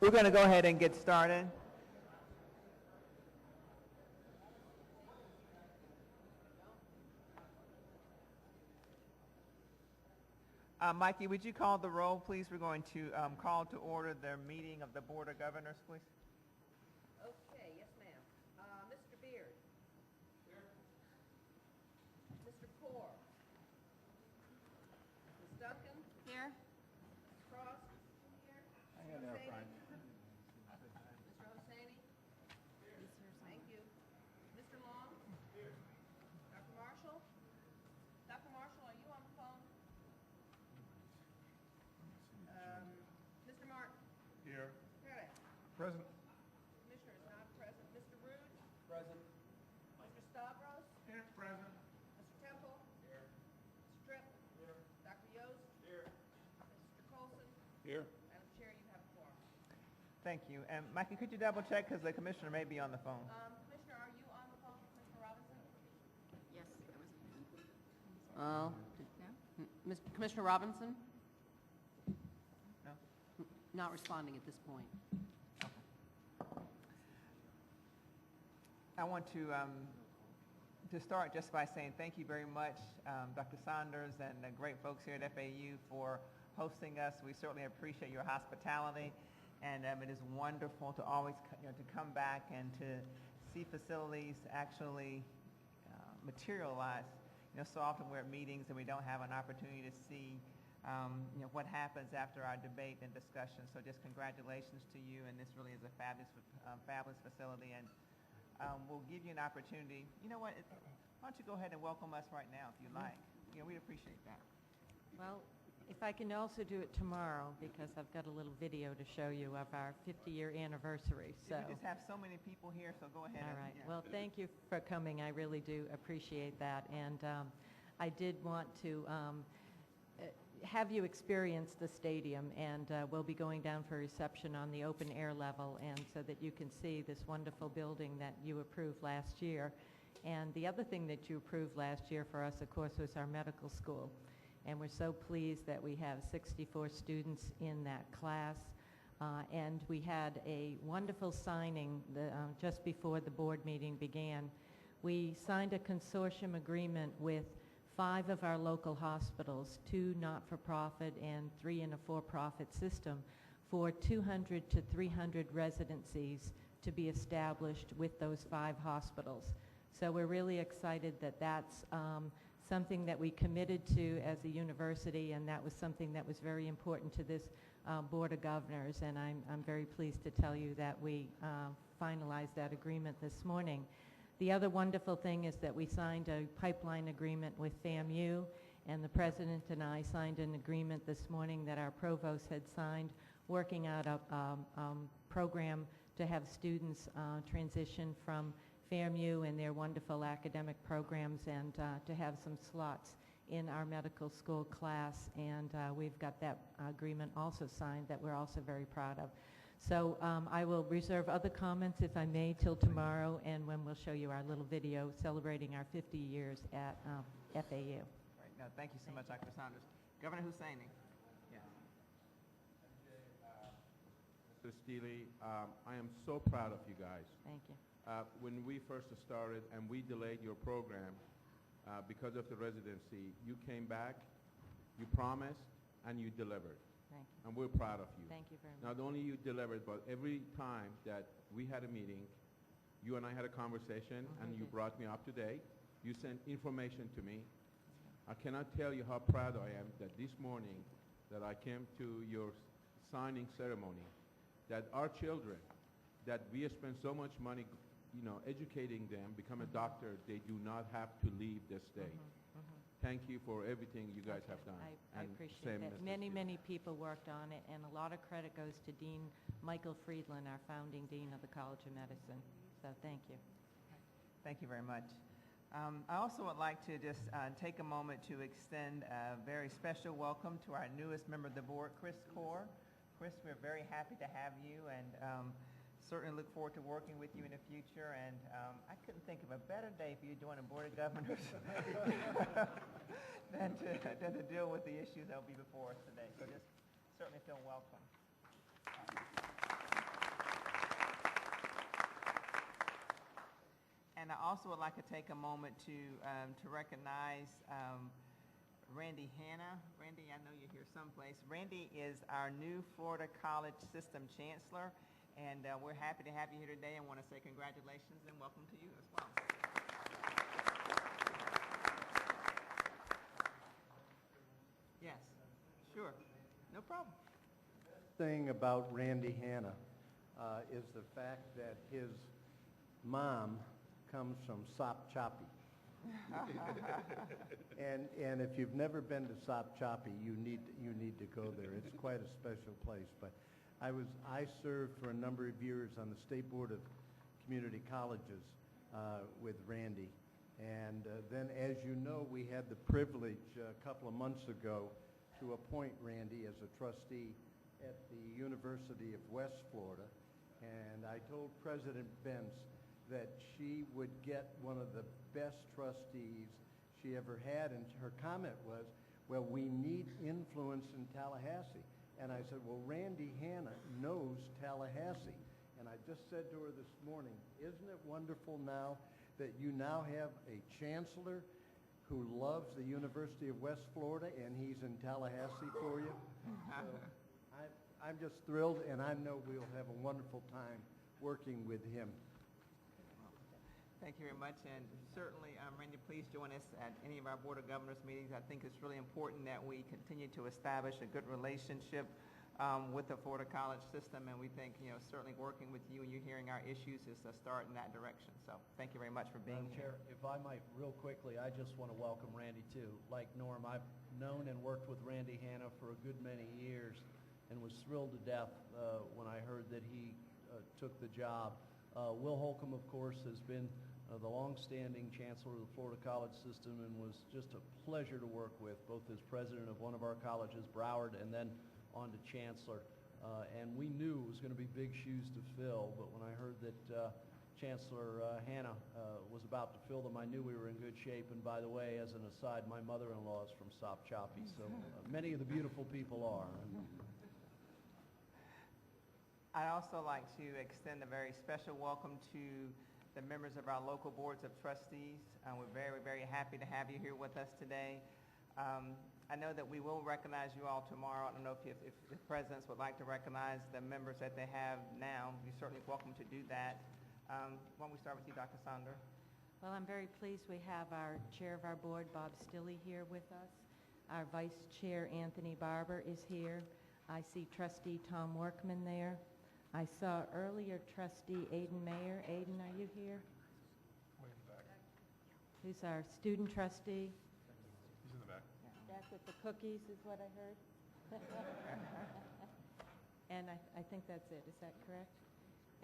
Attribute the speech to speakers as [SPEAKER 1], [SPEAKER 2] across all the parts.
[SPEAKER 1] We're going to go ahead and get started. Mikey, would you call the roll, please? We're going to call to order the meeting of the Board of Governors, please.
[SPEAKER 2] Okay, yes, ma'am. Mr. Beard. Here. Mr. Poore. Ms. Duncan.
[SPEAKER 3] Here.
[SPEAKER 2] Ms. Cross. Here.
[SPEAKER 1] I got that front.
[SPEAKER 2] Mr. Hosseini. Here. Thank you. Mr. Long. Here. Dr. Marshall. Dr. Marshall, are you on the phone? Mr. Martin.
[SPEAKER 4] Here.
[SPEAKER 2] Here.
[SPEAKER 4] Present.
[SPEAKER 2] Commissioner is not present. Mr. Rude.
[SPEAKER 4] Present.
[SPEAKER 2] Mr. Stavros.
[SPEAKER 4] Here. Present.
[SPEAKER 2] Mr. Temple.
[SPEAKER 4] Here.
[SPEAKER 2] Mr. Tripp.
[SPEAKER 4] Here.
[SPEAKER 2] Dr. Yost.
[SPEAKER 4] Here.
[SPEAKER 2] Mr. Colson.
[SPEAKER 4] Here.
[SPEAKER 2] Madam Chair, you have a quorum.
[SPEAKER 1] Thank you. And Mikey, could you double check because the commissioner may be on the phone?
[SPEAKER 2] Commissioner, are you on the phone, Commissioner Robinson?
[SPEAKER 3] Yes, that was.
[SPEAKER 2] Mr. Commissioner Robinson?
[SPEAKER 1] No?
[SPEAKER 2] Not responding at this point.
[SPEAKER 1] I want to start just by saying thank you very much, Dr. Saunders and the great folks here at FAU for hosting us. We certainly appreciate your hospitality, and it is wonderful to always to come back and to see facilities actually materialize. So often we're at meetings and we don't have an opportunity to see what happens after our debate and discussion. So just congratulations to you, and this really is a fabulous facility, and we'll give you an opportunity. You know what? Why don't you go ahead and welcome us right now if you like. We'd appreciate that.
[SPEAKER 5] Well, if I can also do it tomorrow, because I've got a little video to show you of our 50-year anniversary. So
[SPEAKER 1] we just have so many people here, so go ahead.
[SPEAKER 5] All right. Well, thank you for coming. I really do appreciate that. And I did want to have you experience the stadium, and we'll be going down for reception on the open air level, and so that you can see this wonderful building that you approved last year. And the other thing that you approved last year for us, of course, was our medical school. And we're so pleased that we have 64 students in that class. And we had a wonderful signing just before the board meeting began. We signed a consortium agreement with 5 of our local hospitals, 2 not-for-profit and 3 in a for-profit system, for 200 to 300 residencies to be established with those 5 hospitals. So we're really excited that that's something that we committed to as a university, and that was something that was very important to this Board of Governors, and I'm very pleased to tell you that we finalized that agreement this morning. The other wonderful thing is that we signed a pipeline agreement with FAMU, and the President and I signed an agreement this morning that our provost had signed, working out a program to have students transition from FAMU and their wonderful academic programs, and to have some slots in our medical school class, and we've got that agreement also signed that we're also very proud of. So I will reserve other comments, if I may, till tomorrow, and when we'll show you our little video celebrating our 50 years at FAU.
[SPEAKER 1] Right. No, thank you so much, Dr. Saunders. Governor Husseini. Yes.
[SPEAKER 4] Mr. Steele, I am so proud of you guys.
[SPEAKER 5] Thank you.
[SPEAKER 4] When we first started and we delayed your program because of the residency, you came back, you promised, and you delivered.
[SPEAKER 5] Thank you.
[SPEAKER 4] And we're proud of you.
[SPEAKER 5] Thank you very much.
[SPEAKER 4] Not only you delivered, but every time that we had a meeting, you and I had a conversation, and you brought me up to date. You sent information to me. I cannot tell you how proud I am that this morning that I came to your signing ceremony, that our children, that we have spent so much money educating them, become a doctor, they do not have to leave the state. Thank you for everything you guys have done.
[SPEAKER 5] I appreciate that. Many people worked on it, and a lot of credit goes to Dean Michael Friedland, our founding dean of the College of Medicine. So thank you.
[SPEAKER 1] Thank you very much. I also would like to just take a moment to extend a very special welcome to our newest member of the board, Chris Core. Chris, we're very happy to have you, and certainly look forward to working with you in the future. And I couldn't think of a better day for you to join the Board of Governors than to deal with the issues that will be before us today. So just certainly feel welcome. And I also would like to take a moment to recognize Randy Hanna. Randy, I know you're here someplace. Randy is our new Florida College System Chancellor, and we're happy to have you here today and want to say congratulations and welcome to you as well. Yes, sure, no problem.
[SPEAKER 6] Thing about Randy Hanna is the fact that his mom comes from Sop Choppy. and if you've never been to Sop Choppy, you need to go there. It's quite a special place. But I served for a number of years on the State Board of Community Colleges with Randy. And then, as you know, we had the privilege a couple of months ago to appoint Randy as a trustee at the University of West Florida. And I told President Benz that she would get one of the best trustees she ever had, and her comment was, well, we need influence in Tallahassee. And I said, well, Randy Hanna knows Tallahassee. And I just said to her this morning, isn't it wonderful now that you now have a chancellor who loves the University of West Florida, and he's in Tallahassee for you? So I'm just thrilled, and I know we'll have a wonderful time working with him.
[SPEAKER 1] Thank you very much, and certainly, Randy, please join us at any of our Board of Governors meetings. I think it's really important that we continue to establish a good relationship with the Florida college system, and we think, certainly working with you and you hearing our issues is a start in that direction. So thank you very much for being here.
[SPEAKER 7] Chair, if I might, real quickly, I just want to welcome Randy, too. Like Norm, I've known and worked with Randy Hanna for a good many years and was thrilled to death when I heard that he took the job. Will Holcomb, of course, has been the long-standing chancellor of the Florida college system and was just a pleasure to work with, both as president of one of our colleges, Broward, and then on to chancellor. And we knew it was going to be big shoes to fill, but when I heard that Chancellor Hanna was about to fill them, I knew we were in good shape. And by the way, as an aside, my mother-in-law is from Sop Choppy, so many of the beautiful people are.
[SPEAKER 1] I'd also like to extend a very special welcome to the members of our local boards of trustees. We're very, very happy to have you here with us today. I know that we will recognize you all tomorrow. I don't know if the presidents would like to recognize the members that they have now. You're certainly welcome to do that. Why don't we start with you, Dr. Sander?
[SPEAKER 5] Well, I'm very pleased we have our chair of our board, Bob Stilley, here with us. Our vice chair, Anthony Barber, is here. I see trustee Tom Workman there. I saw earlier trustee Aiden Mayer. Aiden, are you here?
[SPEAKER 8] Way in the back.
[SPEAKER 5] Who's our student trustee?
[SPEAKER 8] He's in the back.
[SPEAKER 5] Back with the cookies is what I heard. And I think that's it. Is that correct?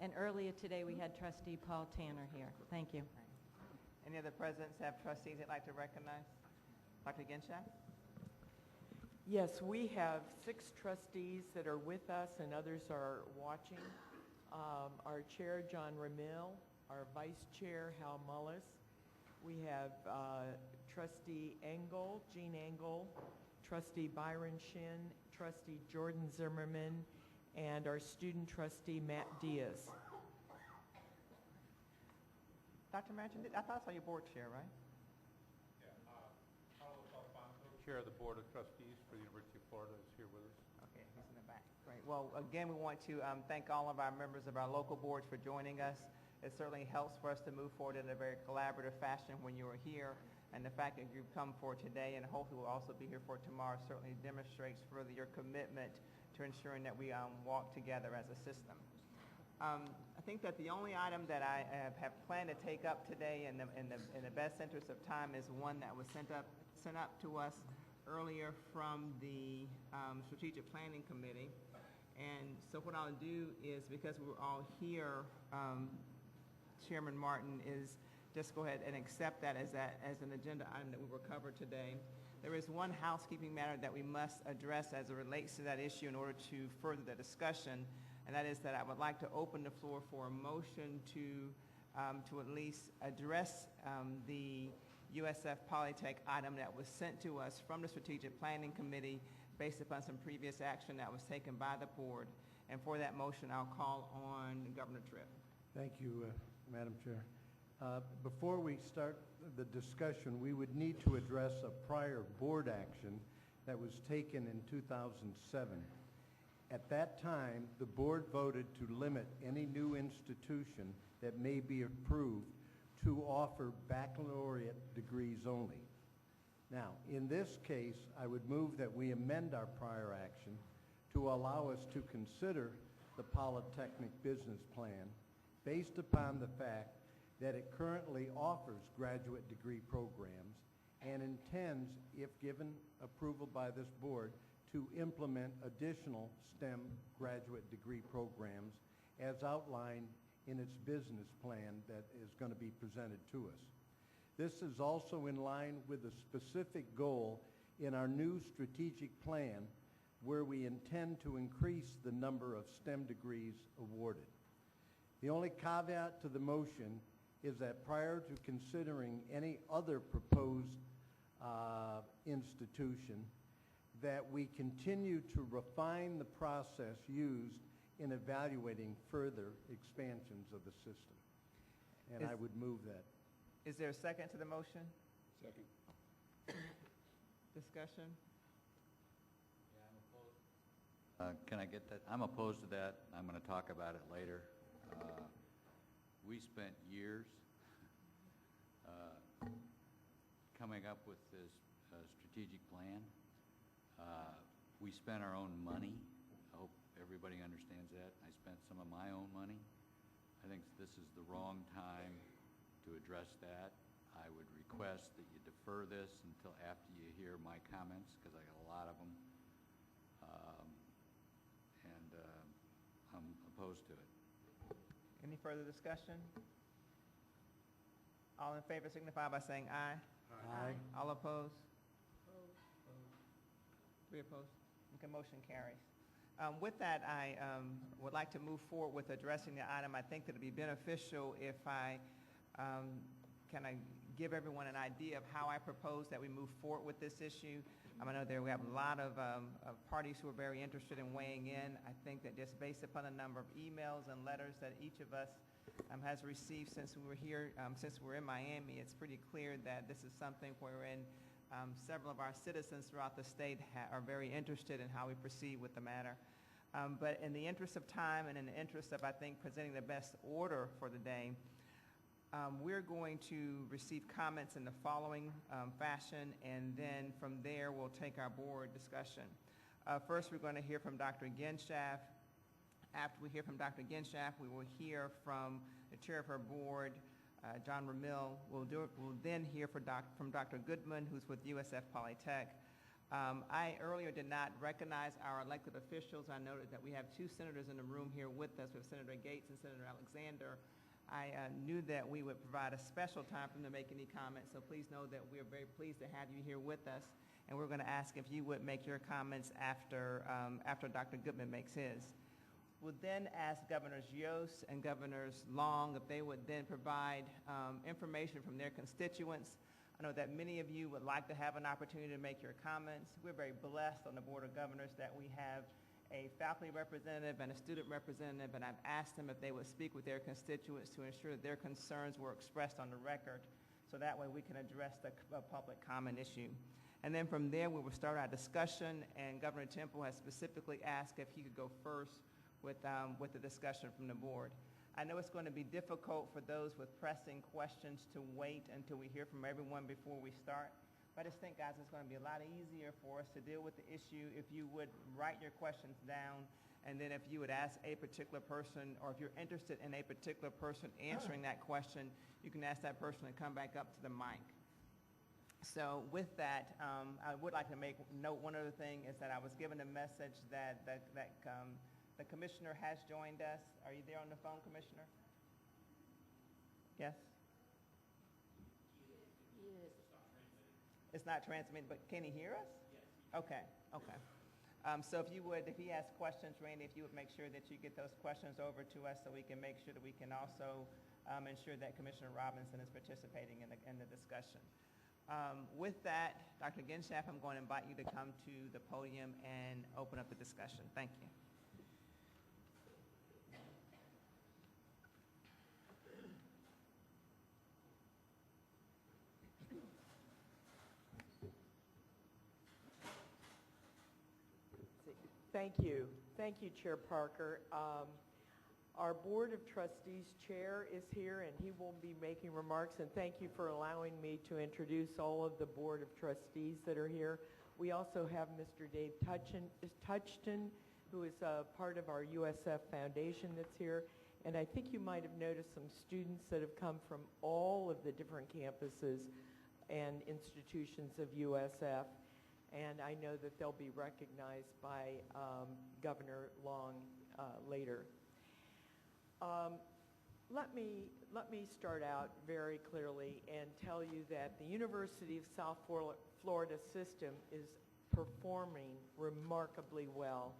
[SPEAKER 5] And earlier today we had trustee Paul Tanner here. Thank you.
[SPEAKER 1] Any other presidents have trustees they'd like to recognize? Dr. Genshaw?
[SPEAKER 9] Yes, we have 6 trustees that are with us and others are watching. Our chair, John Ramil, our vice chair, Hal Mullis. We have trustee Engel, Jean Engel, trustee Byron Shin, trustee Jordan Zimmerman, and our student trustee, Matt Diaz.
[SPEAKER 1] Dr. Manchin, I thought I saw your board chair, right?
[SPEAKER 8] Chair of the Board of Trustees for the University of Florida is here with us.
[SPEAKER 1] Okay, he's in the back. Great. Well, again, we want to thank all of our members of our local boards for joining us. It certainly helps for us to move forward in a very collaborative fashion when you are here. And the fact that you've come for today and hopefully will also be here for tomorrow certainly demonstrates further your commitment to ensuring that we walk together as a system. I think that the only item that I have planned to take up today in the best interest of time is one that was sent up to us earlier from the Strategic Planning Committee. And so what I'll do is, because we're all here, Chairman Martin, is just go ahead and accept that as an agenda item that we will cover today. There is one housekeeping matter that we must address as it relates to that issue in order to further the discussion, and that is that I would like to open the floor for a motion to at least address the USF Polytech item that was sent to us from the Strategic Planning Committee based upon some previous action that was taken by the board. And for that motion, I'll call on Governor Tripp.
[SPEAKER 6] Thank you, Madam Chair. Before we start the discussion, we would need to address a prior board action that was taken in 2007. At that time, the board voted to limit any new institution that may be approved to offer baccalaureate degrees only. Now, in this case, I would move that we amend our prior action to allow us to consider the Polytechnic Business Plan based upon the fact that it currently offers graduate degree programs and intends, if given approval by this board, to implement additional STEM graduate degree programs as outlined in its business plan that is going to be presented to us. This is also in line with a specific goal in our new strategic plan where we intend to increase the number of STEM degrees awarded. The only caveat to the motion is that prior to considering any other proposed institution, that we continue to refine the process used in evaluating further expansions of the system. And I would move that.
[SPEAKER 1] Is there a second to the motion?
[SPEAKER 10] Second.
[SPEAKER 1] Discussion?
[SPEAKER 11] Can I get that? I'm opposed to that. I'm going to talk about it later. We spent years coming up with this strategic plan. We spent our own money. I hope everybody understands that. I spent some of my own money. I think this is the wrong time to address that. I would request that you defer this until after you hear my comments, because I got a lot of them. I'm opposed to it.
[SPEAKER 1] Any further discussion? All in favor signify by saying aye.
[SPEAKER 6] Aye.
[SPEAKER 1] All opposed? Three opposed? Okay, motion carries. With that, I would like to move forward with addressing the item. I think that it'd be beneficial if I kind of give everyone an idea of how I propose that we move forward with this issue. I know we have a lot of parties who are very interested in weighing in. I think that just based upon the number of emails and letters that each of us has received since we were here, since we're in Miami, it's pretty clear that this is something wherein several of our citizens throughout the state are very interested in how we proceed with the matter. But in the interest of time and in the interest of, I think, presenting the best order for the day, we're going to receive comments in the following fashion, and then from there we'll take our board discussion. First, we're going to hear from Dr. Genschaft. After we hear from Dr. Genschaft, we will hear from the chair of her board, John Ramil. We'll then hear from Dr. Goodman, who's with USF Polytech. I earlier did not recognize our elected officials. I noted that we have two senators in the room here with us. We have Senator Gates and Senator Alexander. I knew that we would provide a special time for them to make any comments, so please know that we are very pleased to have you here with us. And we're going to ask if you would make your comments after Dr. Goodman makes his. We'll then ask Governors Yost and Governors Long if they would then provide information from their constituents. I know that many of you would like to have an opportunity to make your comments. We're very blessed on the Board of Governors that we have a faculty representative and a student representative, and I've asked them if they would speak with their constituents to ensure that their concerns were expressed on the record, so that way we can address the public comment issue. And then from there, we will start our discussion, and Governor Temple has specifically asked if he could go first with the discussion from the board. I know it's going to be difficult for those with pressing questions to wait until we hear from everyone before we start. But I just think, guys, it's going to be a lot easier for us to deal with the issue if you would write your questions down, and then if you would ask a particular person, or if you're interested in a particular person answering that question, you can ask that person to come back up to the mic. So with that, I would like to note one other thing is that I was given a message that the commissioner has joined us. Are you there on the phone, Commissioner? Yes? It's not transmitting, but can he hear us? Yes. Okay. So if he has questions, Randy, if you would make sure that you get those questions over to us so we can make sure that we can also ensure that Commissioner Robinson is participating in the discussion. With that, Dr. Genschaft, I'm going to invite you to come to the podium and open up the discussion. Thank you.
[SPEAKER 9] Thank you. Thank you, Chair Parker. Our Board of Trustees Chair is here, and he will be making remarks, and thank you for allowing me to introduce all of the Board of Trustees that are here. We also have Mr. Dave Touchton, who is part of our USF Foundation that's here, and I think you might have noticed some students that have come from all of the different campuses and institutions of USF, and I know that they'll be recognized by Governor Long later. Let me start out very clearly and tell you that the University of South Florida system is performing remarkably well.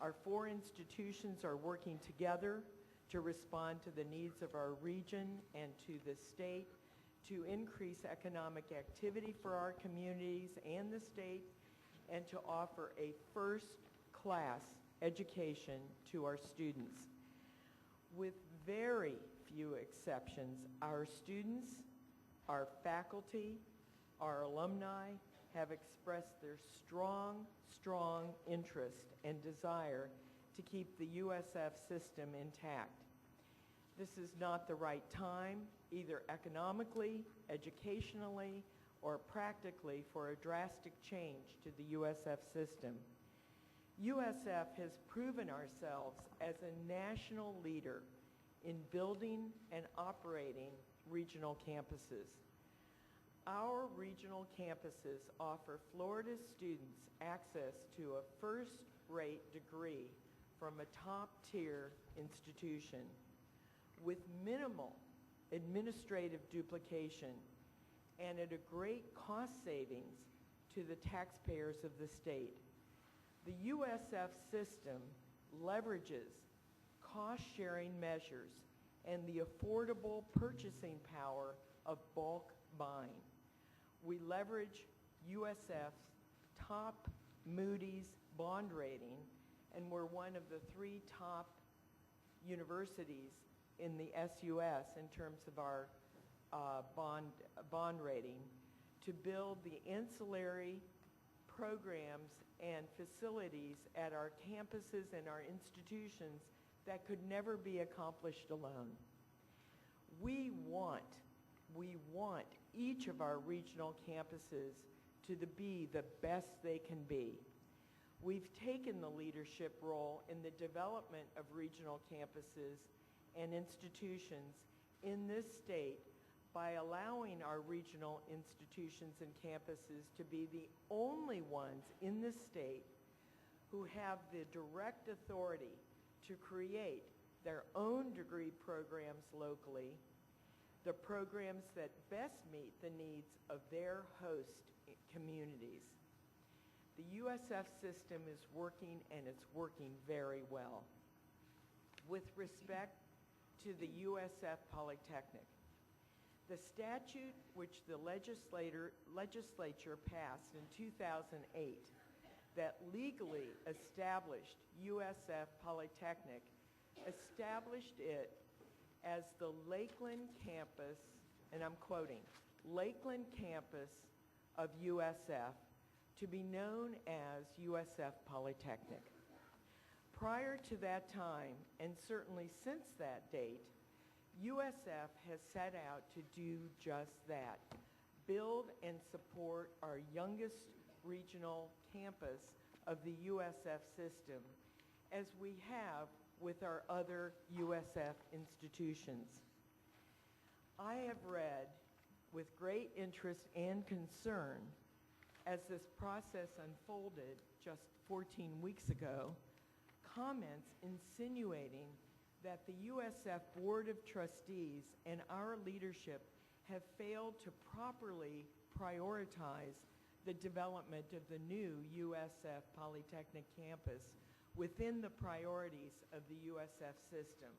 [SPEAKER 9] Our 4 institutions are working together to respond to the needs of our region and to the state, to increase economic activity for our communities and the state, and to offer a first-class education to our students. With very few exceptions, our students, our faculty, our alumni have expressed their strong interest and desire to keep the USF system intact. This is not the right time, either economically, educationally, or practically, for a drastic change to the USF system. USF has proven ourselves as a national leader in building and operating regional campuses. Our regional campuses offer Florida students access to a first-rate degree from a top-tier institution with minimal administrative duplication and at a great cost savings to the taxpayers of the state. The USF system leverages cost-sharing measures and the affordable purchasing power of bulk buying. We leverage USF's top Moody's bond rating, and we're one of the 3 top universities in the SUS in terms of our bond rating, to build the ancillary programs and facilities at our campuses and our institutions that could never be accomplished alone. We want each of our regional campuses to be the best they can be. We've taken the leadership role in the development of regional campuses and institutions in this state by allowing our regional institutions and campuses to be the only ones in the state who have the direct authority to create their own degree programs locally, the programs that best meet the needs of their host communities. The USF system is working, and it's working very well. With respect to the USF Polytechnic, the statute which the legislature passed in 2008 that legally established USF Polytechnic established it as the Lakeland campus, and I'm quoting, Lakeland campus of USF, to be known as USF Polytechnic. Prior to that time, and certainly since that date, USF has set out to do just that, build and support our youngest regional campus of the USF system, as we have with our other USF institutions. I have read with great interest and concern, as this process unfolded just 14 weeks ago, comments insinuating that the USF Board of Trustees and our leadership have failed to properly prioritize the development of the new USF Polytechnic campus within the priorities of the USF system.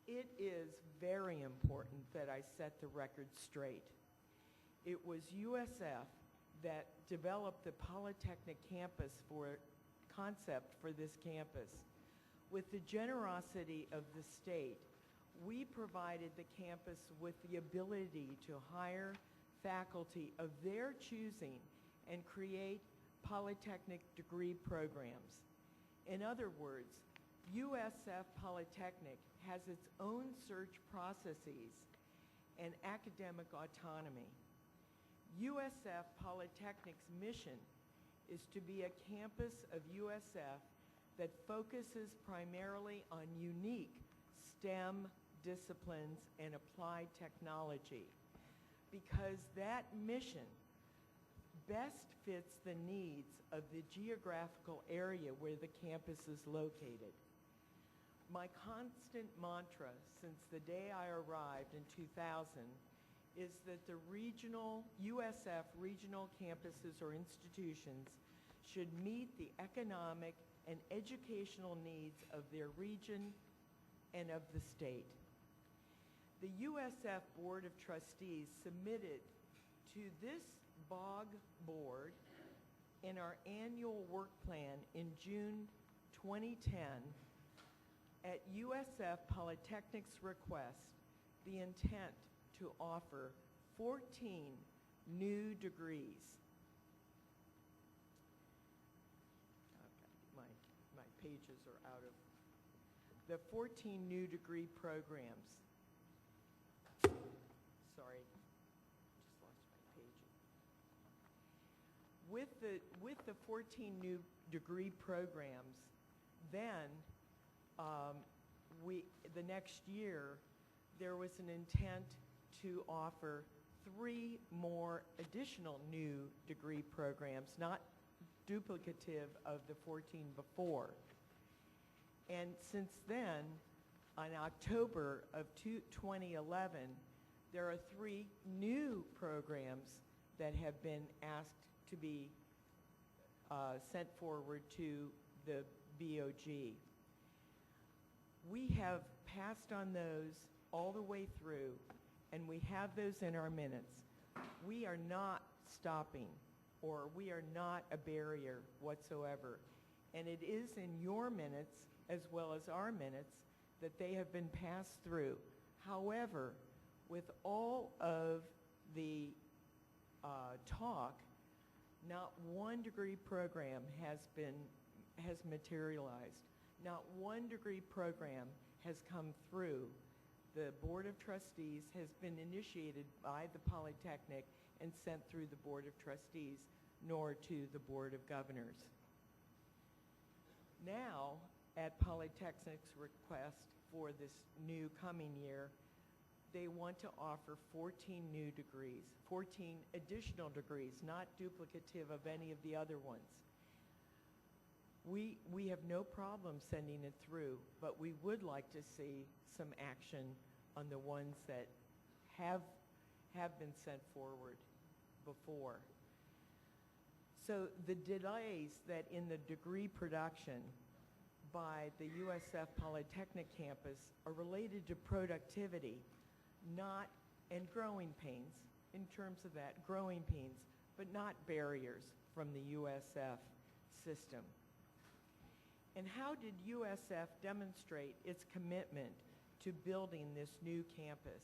[SPEAKER 9] It is very important that I set the record straight. It was USF that developed the Polytechnic campus concept for this campus. With the generosity of the state, we provided the campus with the ability to hire faculty of their choosing and create Polytechnic degree programs. In other words, USF Polytechnic has its own search processes and academic autonomy. USF Polytechnic's mission is to be a campus of USF that focuses primarily on unique STEM disciplines and applied technology, because that mission best fits the needs of the geographical area where the campus is located. My constant mantra since the day I arrived in 2000 is that the regional, USF regional campuses or institutions should meet the economic and educational needs of their region and of the state. The USF Board of Trustees submitted to this BOG board in our annual work plan in June 2010 at USF Polytechnic's request the intent to offer 14 new degrees. Okay, my pages are out of the 14 new degree programs. Sorry, just lost my pages. With the 14 new degree programs, then the next year there was an intent to offer 3 more additional new degree programs, not duplicative of the 14 before. And since then, in October of 2011, there are 3 new programs that have been asked to be sent forward to the BOG. We have passed on those all the way through, and we have those in our minutes. We are not stopping, or we are not a barrier whatsoever. And it is in your minutes, as well as our minutes, that they have been passed through. However, with all of the talk, not one degree program has materialized. Not one degree program has come through. The Board of Trustees has been initiated by the Polytechnic and sent through the Board of Trustees, nor to the Board of Governors. Now, at Polytechnic's request for this new coming year, they want to offer 14 new degrees, 14 additional degrees, not duplicative of any of the other ones. We have no problem sending it through, but we would like to see some action on the ones that have been sent forward before. So the delays that in the degree production by the USF Polytechnic campus are related to productivity, and growing pains, in terms of that, growing pains, but not barriers from the USF system. And how did USF demonstrate its commitment to building this new campus?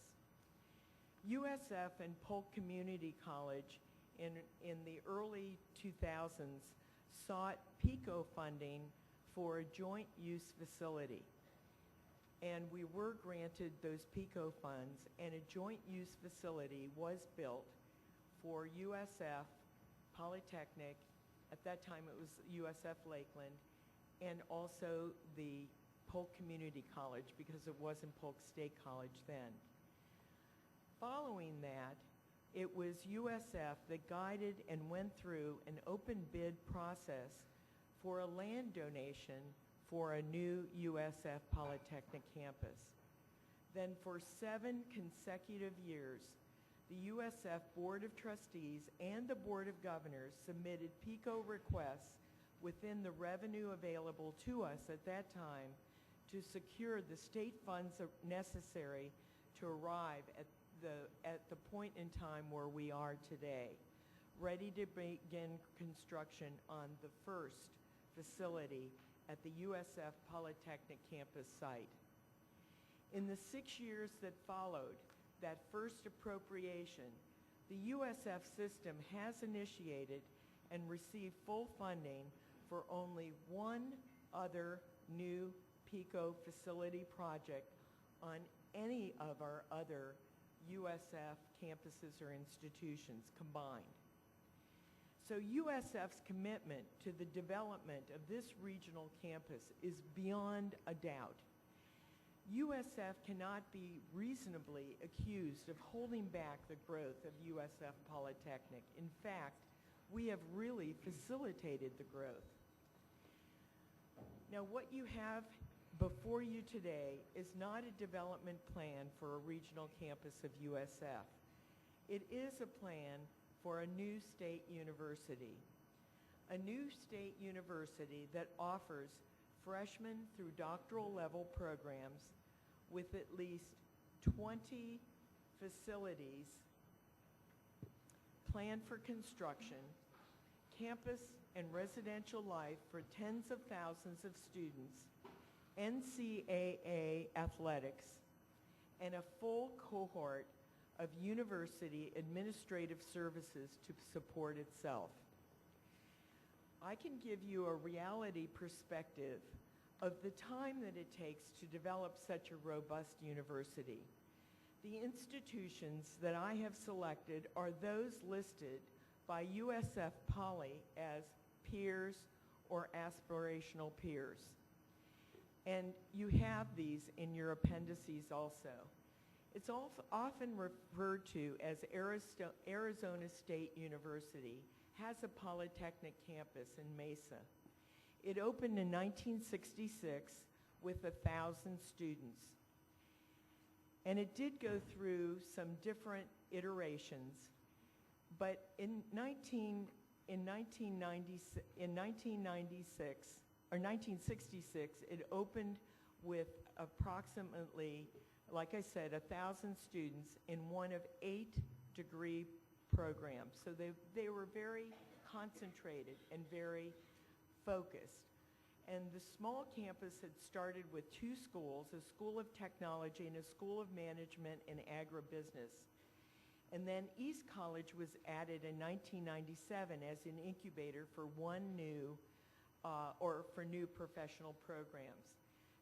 [SPEAKER 9] USF and Polk Community College in the early 2000s sought PICO funding for a joint use facility. And we were granted those PICO funds, and a joint use facility was built for USF Polytechnic. At that time it was USF Lakeland, and also the Polk Community College, because it wasn't Polk State College then. Following that, it was USF that guided and went through an open bid process for a land donation for a new USF Polytechnic campus. Then for 7 consecutive years, the USF Board of Trustees and the Board of Governors submitted PICO requests within the revenue available to us at that time to secure the state funds necessary to arrive at the point in time where we are today, ready to begin construction on the first facility at the USF Polytechnic campus site. In the 6 years that followed that first appropriation, the USF system has initiated and received full funding for only 1 other new PICO facility project on any of our other USF campuses or institutions combined. So USF's commitment to the development of this regional campus is beyond a doubt. USF cannot be reasonably accused of holding back the growth of USF Polytechnic. In fact, we have really facilitated the growth. Now, what you have before you today is not a development plan for a regional campus of USF. It is a plan for a new state university. A new state university that offers freshman through doctoral level programs with at least 20 facilities planned for construction, campus and residential life for tens of thousands of students, NCAA athletics, and a full cohort of university administrative services to support itself. I can give you a reality perspective of the time that it takes to develop such a robust university. The institutions that I have selected are those listed by USF Poly as peers or aspirational peers. And you have these in your appendices also. It's often referred to as Arizona State University has a polytechnic campus in Mesa. It opened in 1966 with 1,000 students. And it did go through some different iterations, but in 1966, it opened with approximately, like I said, 1,000 students in one of 8 degree programs. So they were very concentrated and very focused. And the small campus had started with 2 schools, a School of Technology and a School of Management and Agribusiness. And then East College was added in 1997 as an incubator for new professional programs.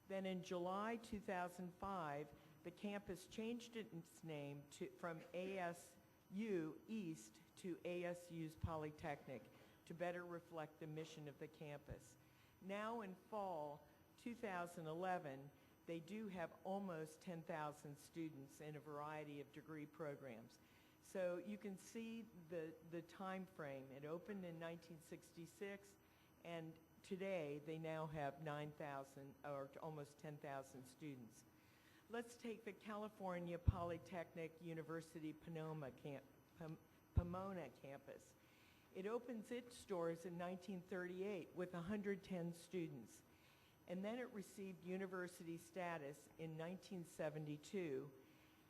[SPEAKER 9] Then in July 2005, the campus changed its name from ASU East to ASU's Polytechnic to better reflect the mission of the campus. Now in fall 2011, they do have almost 10,000 students in a variety of degree programs. So you can see the time frame. It opened in 1966, and today they now have 9,000 or almost 10,000 students. Let's take the California Polytechnic University Pomona campus. It opens its doors in 1938 with 110 students, and then it received university status in 1972,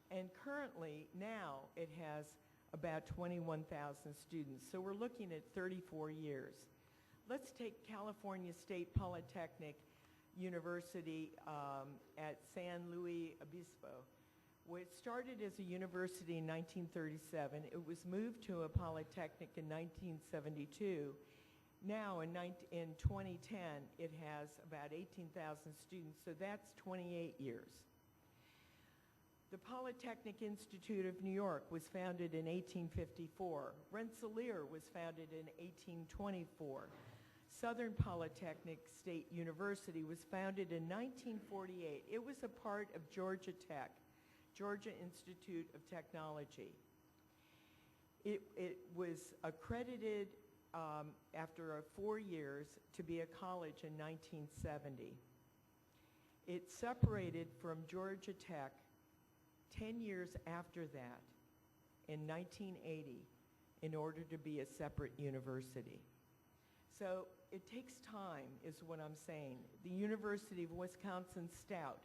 [SPEAKER 9] and currently now it has about 21,000 students. So we're looking at 34 years. Let's take California State Polytechnic University at San Luis Obispo. It started as a university in 1937. It was moved to a polytechnic in 1972. Now, in 2010, it has about 18,000 students, so that's 28 years. The Polytechnic Institute of New York was founded in 1854. Rensselaer was founded in 1824. Southern Polytechnic State University was founded in 1948. It was a part of Georgia Tech, Georgia Institute of Technology. It was accredited after 4 years to be a college in 1970. It separated from Georgia Tech 10 years after that, in 1980, in order to be a separate university. So it takes time, is what I'm saying. The University of Wisconsin-Stout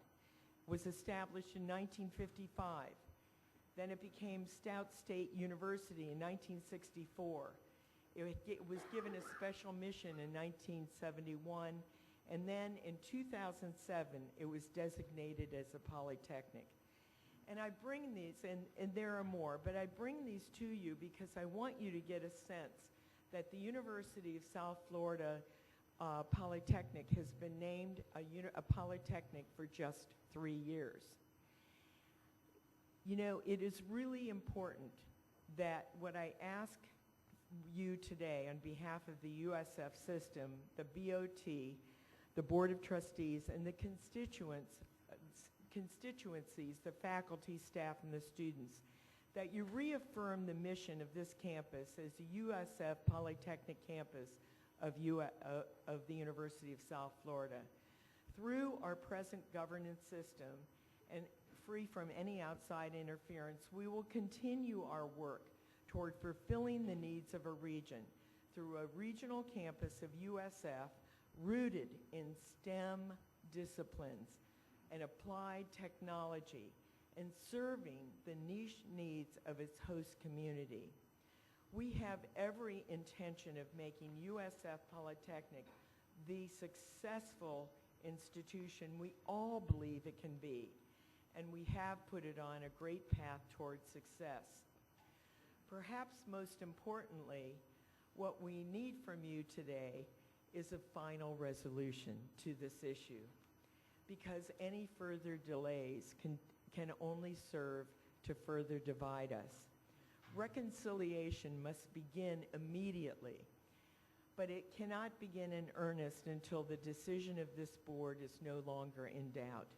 [SPEAKER 9] was established in 1955. Then it became Stout State University in 1964. It was given a special mission in 1971, and then in 2007, it was designated as a polytechnic. And I bring these, and there are more, but I bring these to you because I want you to get a sense that the University of South Florida Polytechnic has been named a Polytechnic for just 3 years. You know, it is really important that what I ask you today on behalf of the USF system, the BOT, the Board of Trustees, and the constituencies, the faculty, staff, and the students, that you reaffirm the mission of this campus as the USF Polytechnic campus of the University of South Florida. Through our present governance system and free from any outside interference, we will continue our work toward fulfilling the needs of a region through a regional campus of USF rooted in STEM disciplines and applied technology and serving the niche needs of its host community. We have every intention of making USF Polytechnic the successful institution we all believe it can be, and we have put it on a great path towards success. Perhaps most importantly, what we need from you today is a final resolution to this issue, because any further delays can only serve to further divide us. Reconciliation must begin immediately, but it cannot begin in earnest until the decision of this board is no longer in doubt.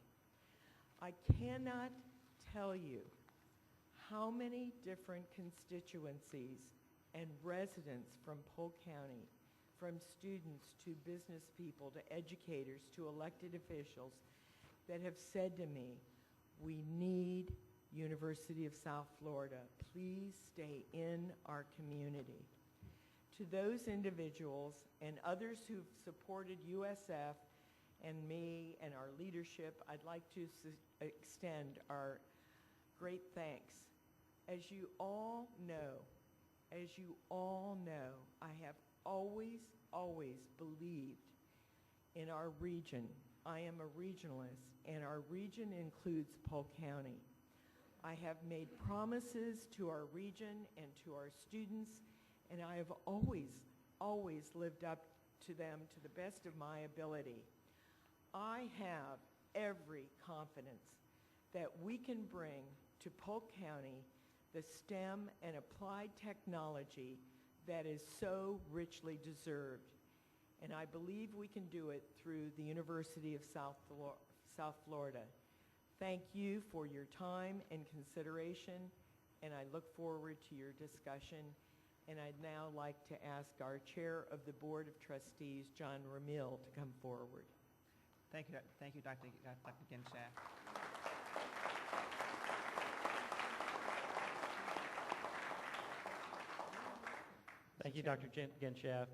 [SPEAKER 9] I cannot tell you how many different constituencies and residents from Polk County, from students to business people to educators to elected officials, that have said to me, we need University of South Florida. Please stay in our community. To those individuals and others who've supported USF and me and our leadership, I'd like to extend our great thanks. As you all know, I have always believed in our region. I am a regionalist, and our region includes Polk County. I have made promises to our region and to our students, and I have always lived up to them to the best of my ability. I have every confidence that we can bring to Polk County the STEM and applied technology that is so richly deserved. And I believe we can do it through the University of South Florida. Thank you for your time and consideration, and I look forward to your discussion. And I'd now like to ask our Chair of the Board of Trustees, John Ramil, to come forward.
[SPEAKER 1] Thank you, Dr. Genshaft.
[SPEAKER 10] Thank you, Dr. Genshaft.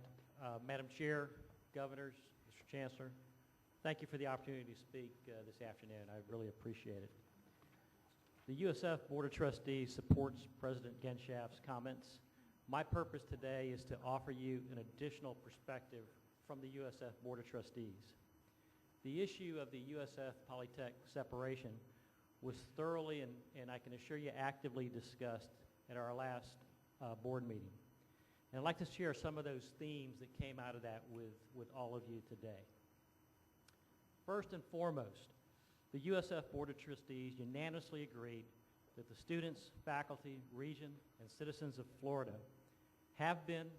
[SPEAKER 10] Madam Chair, Governors, Mr. Chancellor, thank you for the opportunity to speak this afternoon. I really appreciate it. The USF Board of Trustees supports President Genshaft's comments. My purpose today is to offer you an additional perspective from the USF Board of Trustees. The issue of the USF Polytech separation was thoroughly and I can assure you actively discussed at our last board meeting. And I'd like to share some of those themes that came out of that with all of you today. First and foremost, the USF Board of Trustees unanimously agreed that the students, faculty, region, and citizens of Florida have been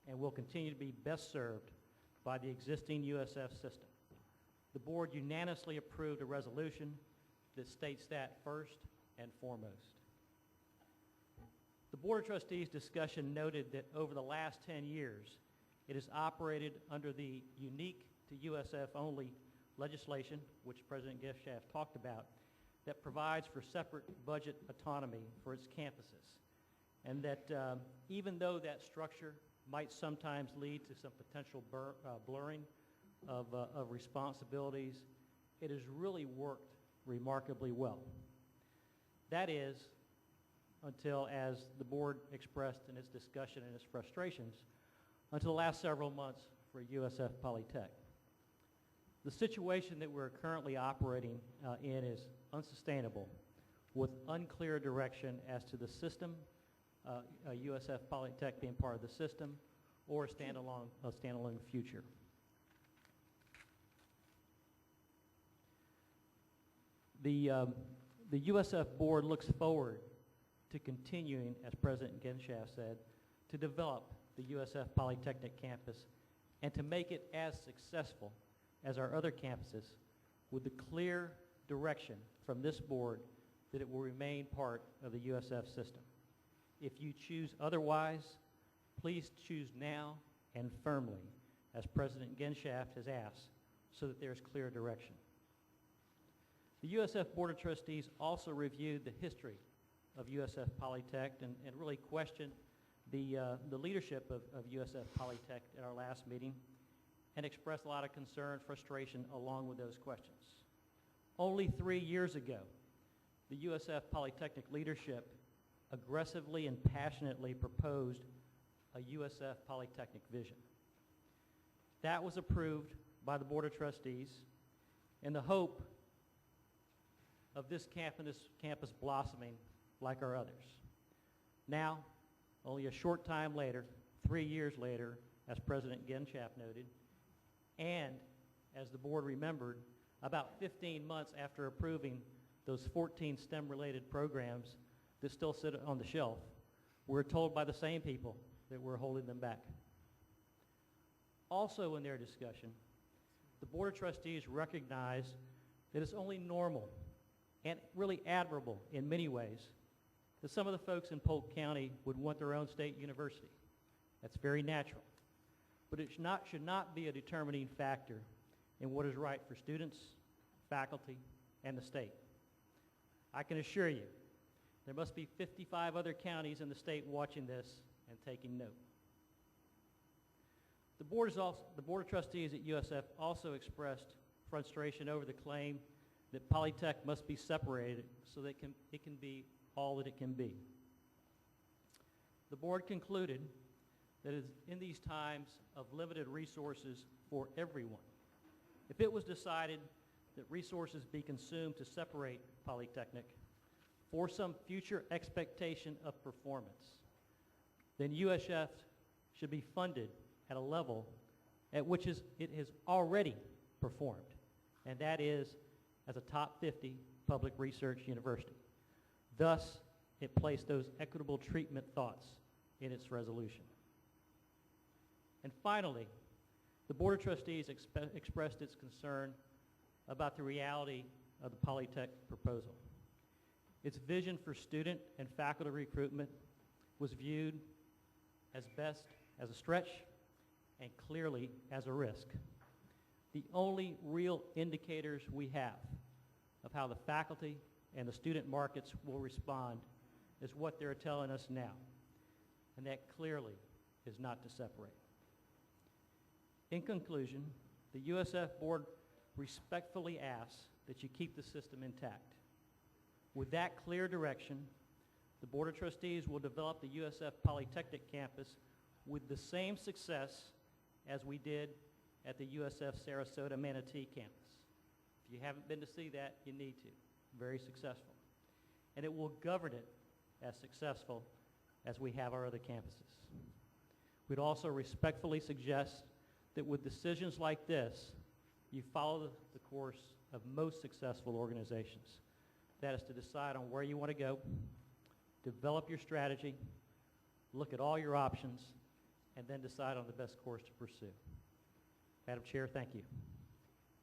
[SPEAKER 10] and will continue to be best served by the existing USF system. The board unanimously approved a resolution that states that first and foremost. The Board of Trustees discussion noted that over the last 10 years, it has operated under the unique to USF only legislation, which President Genshaft talked about, that provides for separate budget autonomy for its campuses. And that even though that structure might sometimes lead to some potential blurring of responsibilities, it has really worked remarkably well. That is, until, as the board expressed in its discussion and its frustrations, until the last several months for USF Polytech. The situation that we're currently operating in is unsustainable, with unclear direction as to the system, USF Polytech being part of the system, or a standalone future. The USF Board looks forward to continuing, as President Genshaft said, to develop the USF Polytechnic campus and to make it as successful as our other campuses, with the clear direction from this board that it will remain part of the USF system. If you choose otherwise, please choose now and firmly, as President Genshaft has asked, so that there's clear direction. The USF Board of Trustees also reviewed the history of USF Polytech and really questioned the leadership of USF Polytech at our last meeting and expressed a lot of concern, frustration along with those questions. Only 3 years ago, the USF Polytechnic leadership aggressively and passionately proposed a USF Polytechnic vision. That was approved by the Board of Trustees in the hope of this campus blossoming like our others. Now, only a short time later, 3 years later, as President Genshaft noted, and as the board remembered, about 15 months after approving those 14 STEM-related programs that still sit on the shelf, we're told by the same people that we're holding them back. Also in their discussion, the Board of Trustees recognized that it's only normal and really admirable in many ways that some of the folks in Polk County would want their own state university. That's very natural. But it should not be a determining factor in what is right for students, faculty, and the state. I can assure you, there must be 55 other counties in the state watching this and taking note. The Board of Trustees at USF also expressed frustration over the claim that Polytech must be separated so that it can be all that it can be. The board concluded that in these times of limited resources for everyone, if it was decided that resources be consumed to separate Polytechnic for some future expectation of performance, then USF should be funded at a level at which it has already performed, and that is as a top 50 public research university. Thus, it placed those equitable treatment thoughts in its resolution. And finally, the Board of Trustees expressed its concern about the reality of the Polytech proposal. Its vision for student and faculty recruitment was viewed as best as a stretch and clearly as a risk. The only real indicators we have of how the faculty and the student markets will respond is what they're telling us now, and that clearly is not to separate. In conclusion, the USF Board respectfully asks that you keep the system intact. With that clear direction, the Board of Trustees will develop the USF Polytechnic campus with the same success as we did at the USF Sarasota Manatee campus. If you haven't been to see that, you need to. Very successful. And it will govern it as successful as we have our other campuses. We'd also respectfully suggest that with decisions like this, you follow the course of most successful organizations. That is to decide on where you want to go, develop your strategy, look at all your options, and then decide on the best course to pursue. Madam Chair, thank you.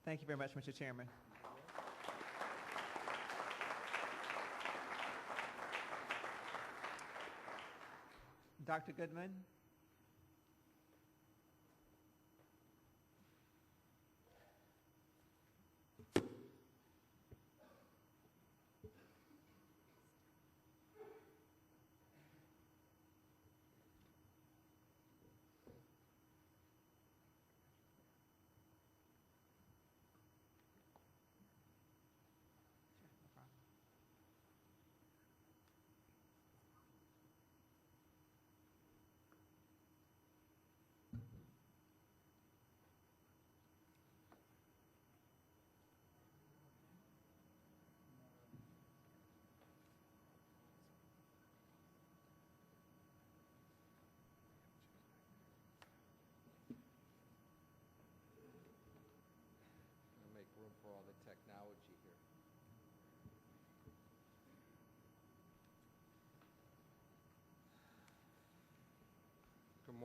[SPEAKER 1] Thank you very much, Mr. Chairman. Dr. Goodman?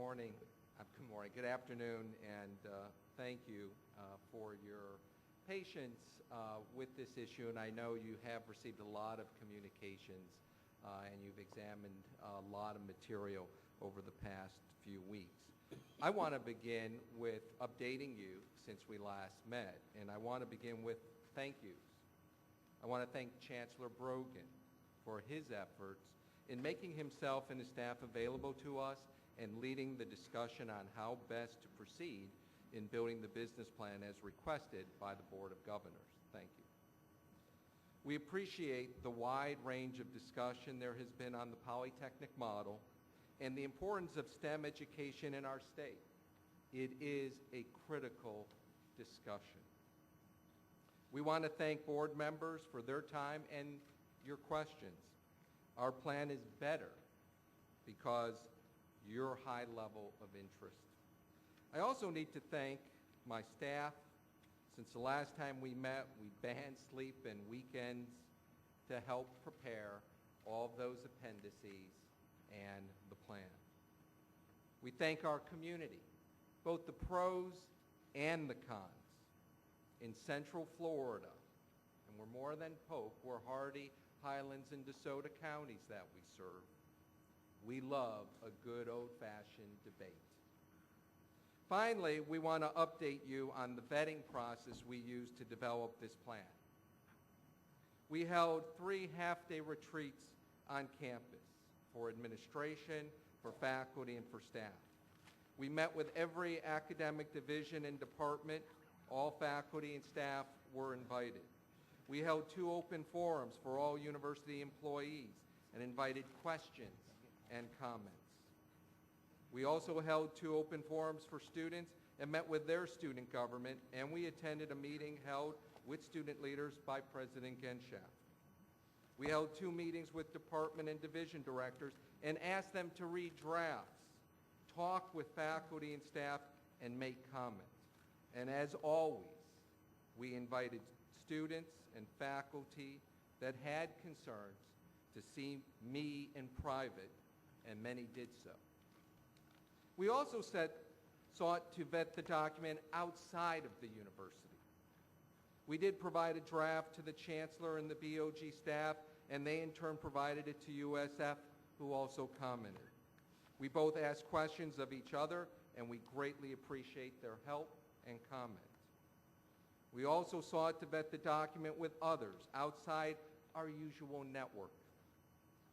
[SPEAKER 12] morning. Good morning. Good afternoon, and thank you for your patience with this issue. And I know you have received a lot of communications, and you've examined a lot of material over the past few weeks. I want to begin with updating you since we last met, and I want to begin with thank yous. I want to thank Chancellor Brogan for his efforts in making himself and his staff available to us and leading the discussion on how best to proceed in building the business plan as requested by the Board of Governors. Thank you. We appreciate the wide range of discussion there has been on the Polytechnic model and the importance of STEM education in our state. It is a critical discussion. We want to thank board members for their time and your questions. Our plan is better because your high level of interest. I also need to thank my staff. Since the last time we met, we banned sleep and weekends to help prepare all of those appendices and the plan. We thank our community, both the pros and the cons. In Central Florida, and we're more than Polk, we're Hardy, Highlands, and DeSoto counties that we serve. We love a good old-fashioned debate. Finally, we want to update you on the vetting process we used to develop this plan. We held 3 half-day retreats on campus for administration, for faculty, and for staff. We met with every academic division and department. All faculty and staff were invited. We held 2 open forums for all university employees and invited questions and comments. We also held 2 open forums for students and met with their student government, and we attended a meeting held with student leaders by President Genshaft. We held 2 meetings with department and division directors and asked them to read drafts, talk with faculty and staff, and make comments. And as always, we invited students and faculty that had concerns to see me in private, and many did so. We also sought to vet the document outside of the university. We did provide a draft to the Chancellor and the BOG staff, and they in turn provided it to USF, who also commented. We both asked questions of each other, and we greatly appreciate their help and comment. We also sought to vet the document with others outside our usual network.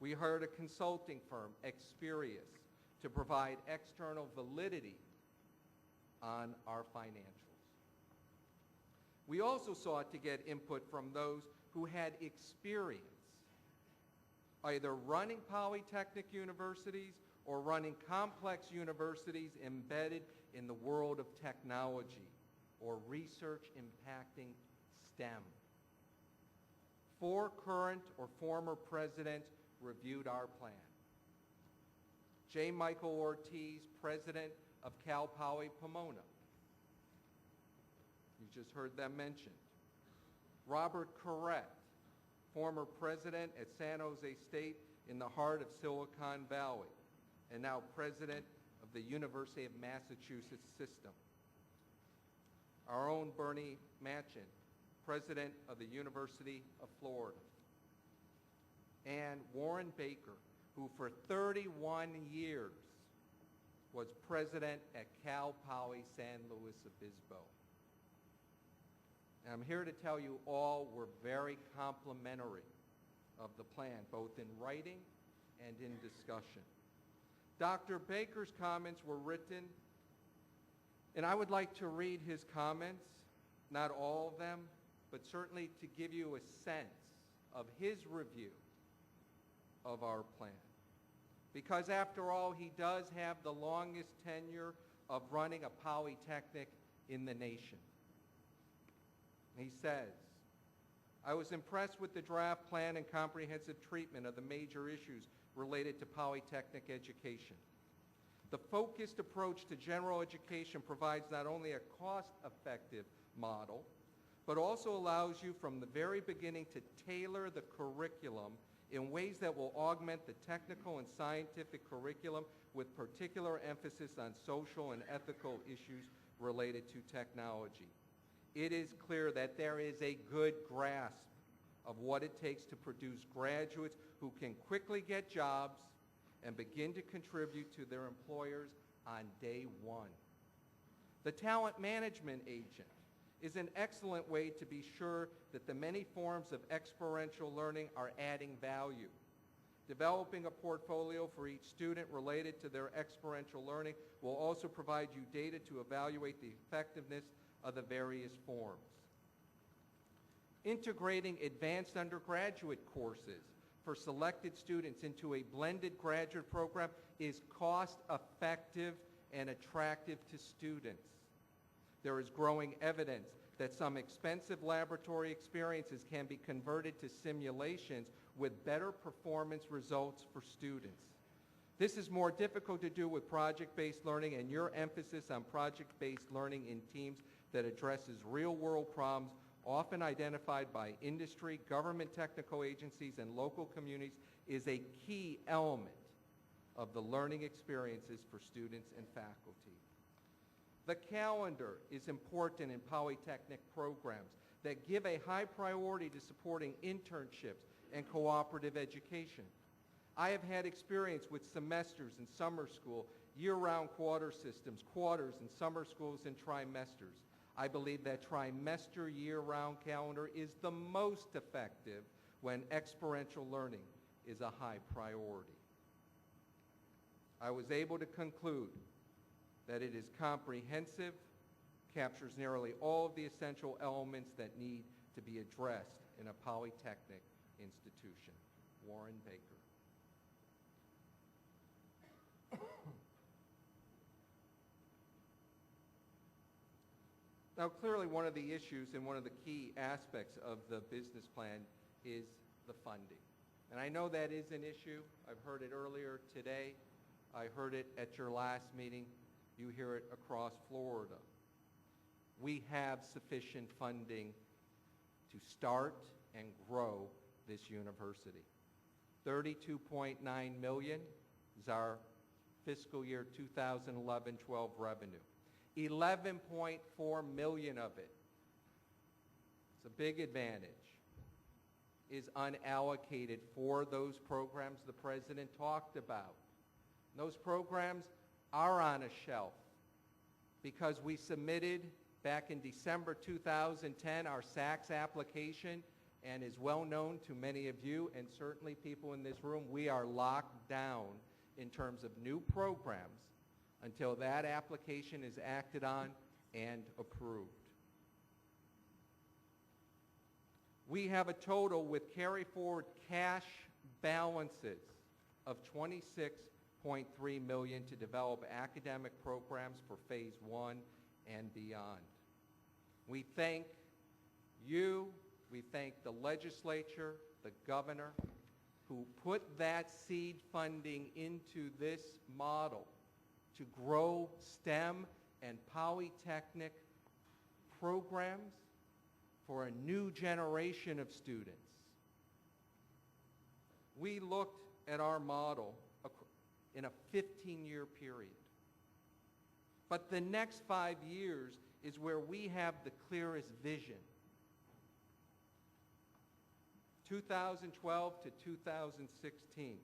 [SPEAKER 12] We hired a consulting firm, Experius, to provide external validity on our financials. We also sought to get input from those who had experience either running polytechnic universities or running complex universities embedded in the world of technology or research impacting STEM. 4 current or former presidents reviewed our plan. J. Michael Ortiz, president of Cal Poly Pomona. You just heard them mentioned. Robert Corrett, former president at San Jose State in the heart of Silicon Valley, and now president of the University of Massachusetts system. Our own Bernie Manchin, president of the University of Florida. And Warren Baker, who for 31 years was president at Cal Poly San Luis Obispo. And I'm here to tell you all were very complimentary of the plan, both in writing and in discussion. Dr. Baker's comments were written, and I would like to read his comments, not all of them, but certainly to give you a sense of his review of our plan. Because after all, he does have the longest tenure of running a polytechnic in the nation. He says, I was impressed with the draft plan and comprehensive treatment of the major issues related to polytechnic education. The focused approach to general education provides not only a cost-effective model, but also allows you from the very beginning to tailor the curriculum in ways that will augment the technical and scientific curriculum with particular emphasis on social and ethical issues related to technology. It is clear that there is a good grasp of what it takes to produce graduates who can quickly get jobs and begin to contribute to their employers on day one. The talent management agent is an excellent way to be sure that the many forms of experiential learning are adding value. Developing a portfolio for each student related to their experiential learning will also provide you data to evaluate the effectiveness of the various forms. Integrating advanced undergraduate courses for selected students into a blended graduate program is cost-effective and attractive to students. There is growing evidence that some expensive laboratory experiences can be converted to simulations with better performance results for students. This is more difficult to do with project-based learning, and your emphasis on project-based learning in teams that addresses real-world problems often identified by industry, government technical agencies, and local communities is a key element of the learning experiences for students and faculty. The calendar is important in polytechnic programs that give a high priority to supporting internships and cooperative education. I have had experience with semesters and summer school, year-round quarter systems, quarters and summer schools and trimesters. I believe that trimester year-round calendar is the most effective when experiential learning is a high priority. I was able to conclude that it is comprehensive, captures nearly all of the essential elements that need to be addressed in a polytechnic institution. Warren Baker. Now, clearly one of the issues and one of the key aspects of the business plan is the funding. And I know that is an issue. I've heard it earlier today. I heard it at your last meeting. You hear it across Florida. We have sufficient funding to start and grow this university. $32.9 million is our fiscal year 2011-12 revenue. 11.4 million of it, it's a big advantage, is unallocated for those programs the President talked about. Those programs are on a shelf because we submitted back in December 2010 our SACS application, and is well known to many of you and certainly people in this room, we are locked down in terms of new programs until that application is acted on and approved. We have a total with carry forward cash balances of $26.3 million to develop academic programs for phase 1 and beyond. We thank you, we thank the legislature, the governor, who put that seed funding into this model to grow STEM and polytechnic programs for a new generation of students. We looked at our model in a 15-year period. But the next 5 years is where we have the clearest vision. 2012 to 2016.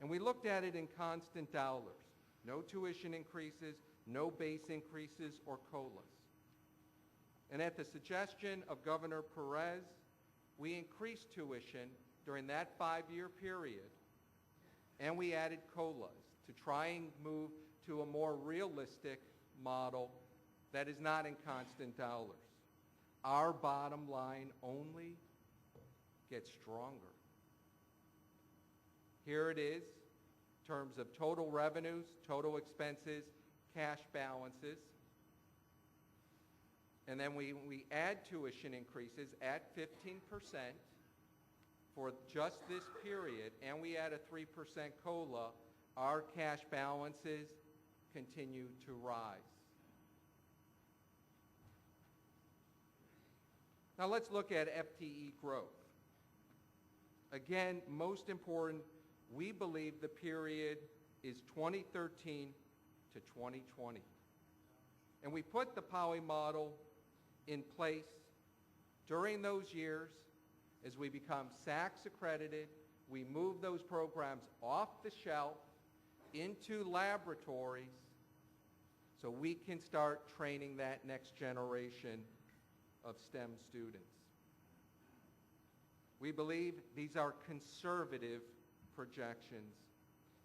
[SPEAKER 12] And we looked at it in constant dollars. No tuition increases, no base increases or COLAs. And at the suggestion of Governor Perez, we increased tuition during that 5-year period, and we added COLAs to try and move to a more realistic model that is not in constant dollars. Our bottom line only gets stronger. Here it is, in terms of total revenues, total expenses, cash balances. And then we add tuition increases at 15% for just this period, and we add a 3% COLA, our cash balances continue to rise. Now let's look at FTE growth. Again, most important, we believe the period is 2013 to 2020. And we put the POWI model in place during those years as we become SACS accredited. We move those programs off the shelf into laboratories so we can start training that next generation of STEM students. We believe these are conservative projections.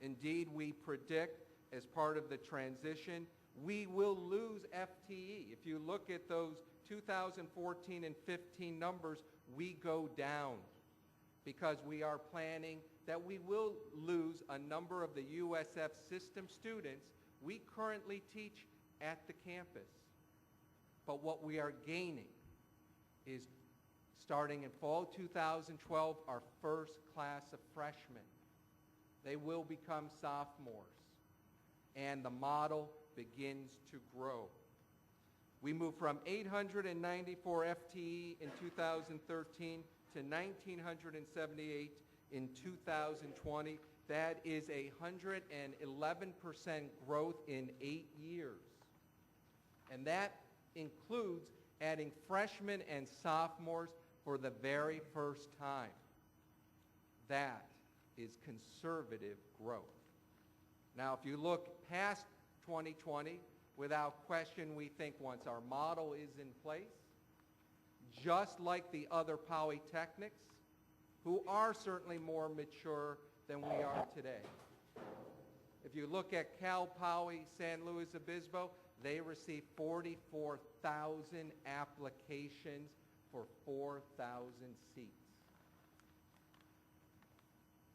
[SPEAKER 12] Indeed, we predict as part of the transition, we will lose FTE. If you look at those 2014 and 15 numbers, we go down because we are planning that we will lose a number of the USF system students we currently teach at the campus. But what we are gaining is, starting in fall 2012, our first class of freshmen. They will become sophomores, and the model begins to grow. We move from 894 FTE in 2013 to 1,978 in 2020. That is 111% growth in 8 years. And that includes adding freshmen and sophomores for the very first time. That is conservative growth. Now, if you look past 2020, without question, we think once our model is in place, just like the other polytechnics, who are certainly more mature than we are today. If you look at Cal Poly San Luis Obispo, they received 44,000 applications for 4,000 seats.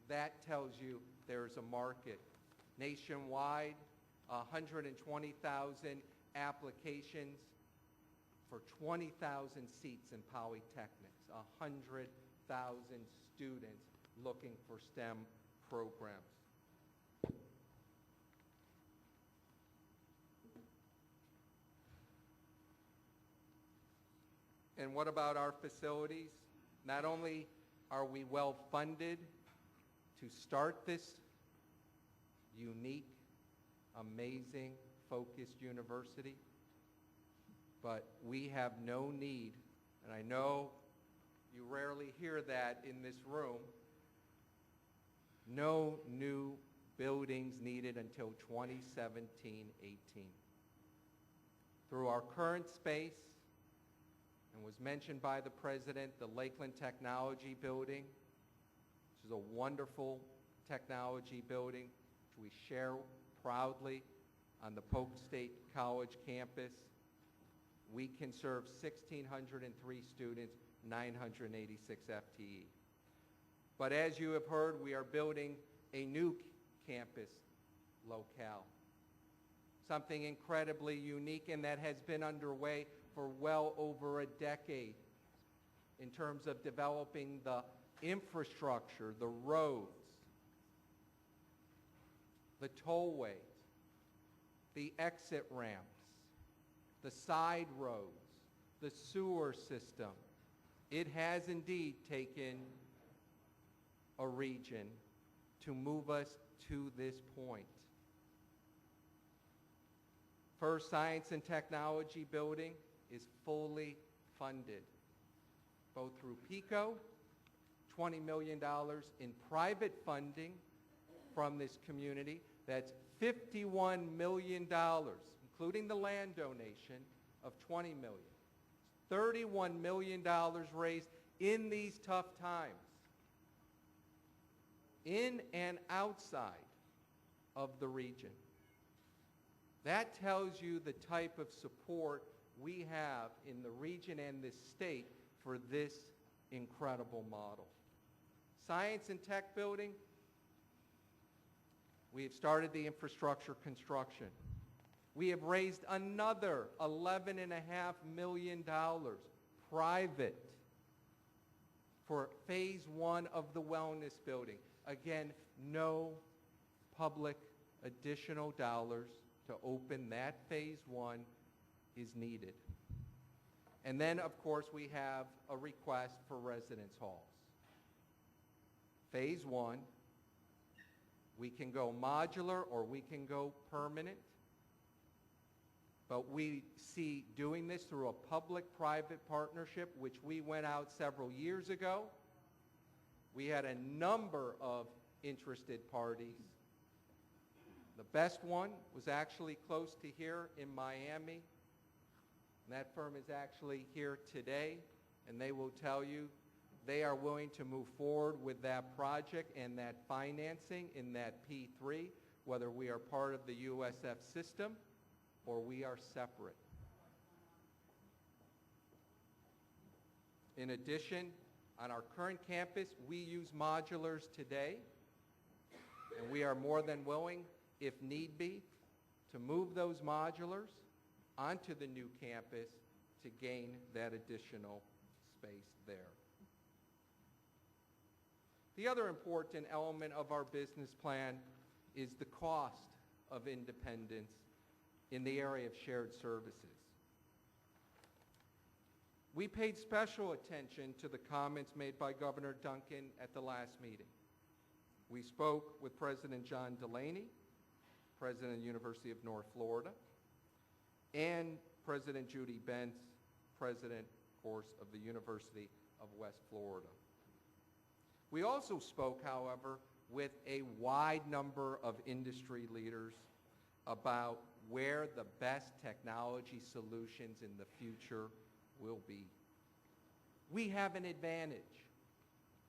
[SPEAKER 12] That tells you there's a market. Nationwide, 120,000 applications for 20,000 seats in polytechnics, 100,000 students looking for STEM programs. And what about our facilities? Not only are we well funded to start this unique, amazing, focused university, but we have no need, and I know you rarely hear that in this room, no new buildings needed until 2017-18. Through our current space, and was mentioned by the President, the Lakeland Technology Building, which is a wonderful technology building, which we share proudly on the Polk State College campus. We can serve 1,603 students, 986 FTE. But as you have heard, we are building a new campus locale, something incredibly unique, and that has been underway for well over a decade in terms of developing the infrastructure, the roads, the tollways, the exit ramps, the side roads, the sewer system. It has indeed taken a region to move us to this point. First Science and Technology Building is fully funded, both through PICO, $20 million in private funding from this community. That's $51 million, including the land donation of $20 million. $31 million raised in these tough times, in and outside of the region. That tells you the type of support we have in the region and this state for this incredible model. Science and Tech Building, we have started the infrastructure construction. We have raised another $11.5 million private for phase 1 of the wellness building. Again, no public additional dollars to open that phase 1 is needed. And then, of course, we have a request for residence halls. phase one. We can go modular or we can go permanent. But we see doing this through a public-private partnership, which we went out several years ago. We had a number of interested parties. The best one was actually close to here in Miami. And that firm is actually here today, and they will tell you they are willing to move forward with that project and that financing in that P3, whether we are part of the USF system or we are separate. In addition, on our current campus, we use modulars today, and we are more than willing, if need be, to move those modulars onto the new campus to gain that additional space there. The other important element of our business plan is the cost of independence in the area of shared services. We paid special attention to the comments made by Governor Duncan at the last meeting. We spoke with President John Delaney, President of the University of North Florida, and President Judy Bentz, President, of course, of the University of West Florida. We also spoke, however, with a wide number of industry leaders about where the best technology solutions in the future will be. We have an advantage.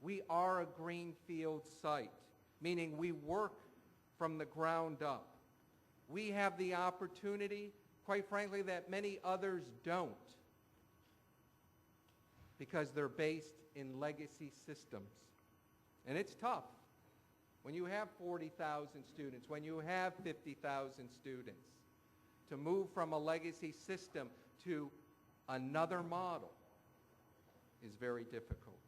[SPEAKER 12] We are a greenfield site, meaning we work from the ground up. We have the opportunity, quite frankly, that many others don't, because they're based in legacy systems. And it's tough. When you have 40,000 students, when you have 50,000 students, to move from a legacy system to another model is very difficult.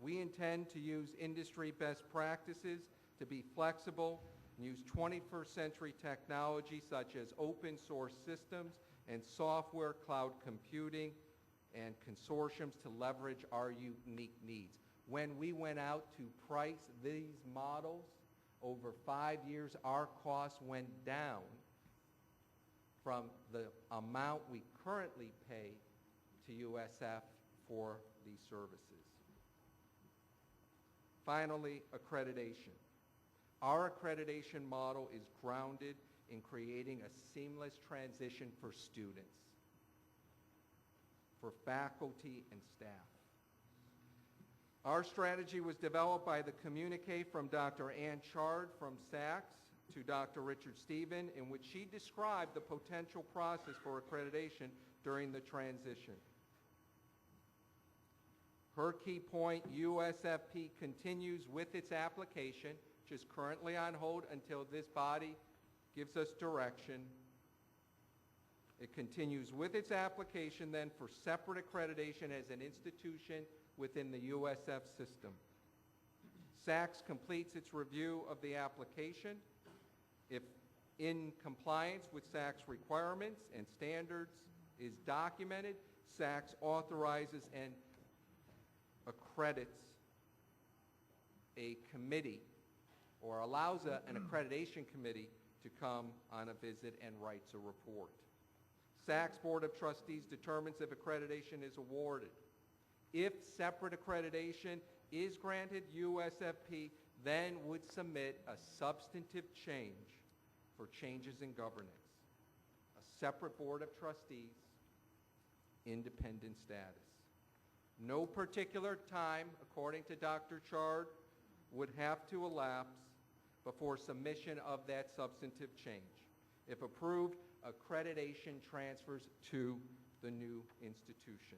[SPEAKER 12] We intend to use industry best practices to be flexible and use 21st century technology such as open source systems and software, cloud computing, and consortiums to leverage our unique needs. When we went out to price these models over 5 years, our costs went down from the amount we currently pay to USF for these services. Finally, accreditation. Our accreditation model is grounded in creating a seamless transition for students, for faculty and staff. Our strategy was developed by the communique from Dr. Ann Chard from SACS to Dr. Richard Stephen, in which she described the potential process for accreditation during the transition. Her key point, USFP continues with its application, which is currently on hold until this body gives us direction. It continues with its application then for separate accreditation as an institution within the USF system. SACS completes its review of the application. If in compliance with SACS requirements and standards is documented, SACS authorizes and accredits a committee or allows an accreditation committee to come on a visit and writes a report. SACS Board of Trustees determines if accreditation is awarded. If separate accreditation is granted, USFP then would submit a substantive change for changes in governance, a separate Board of Trustees, independent status. No particular time, according to Dr. Chard, would have to elapse before submission of that substantive change. If approved, accreditation transfers to the new institution.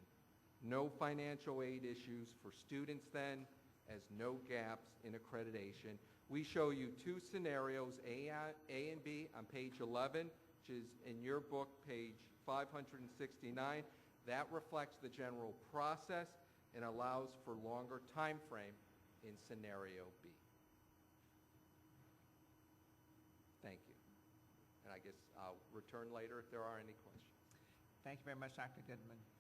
[SPEAKER 12] No financial aid issues for students then, as no gaps in accreditation. We show you two scenarios, A and B, on page 11, which is in your book, page 569. That reflects the general process and allows for longer time frame in scenario B. Thank you. And I guess I'll return later if there are any questions.
[SPEAKER 1] Thank you very much, Dr. Goodman.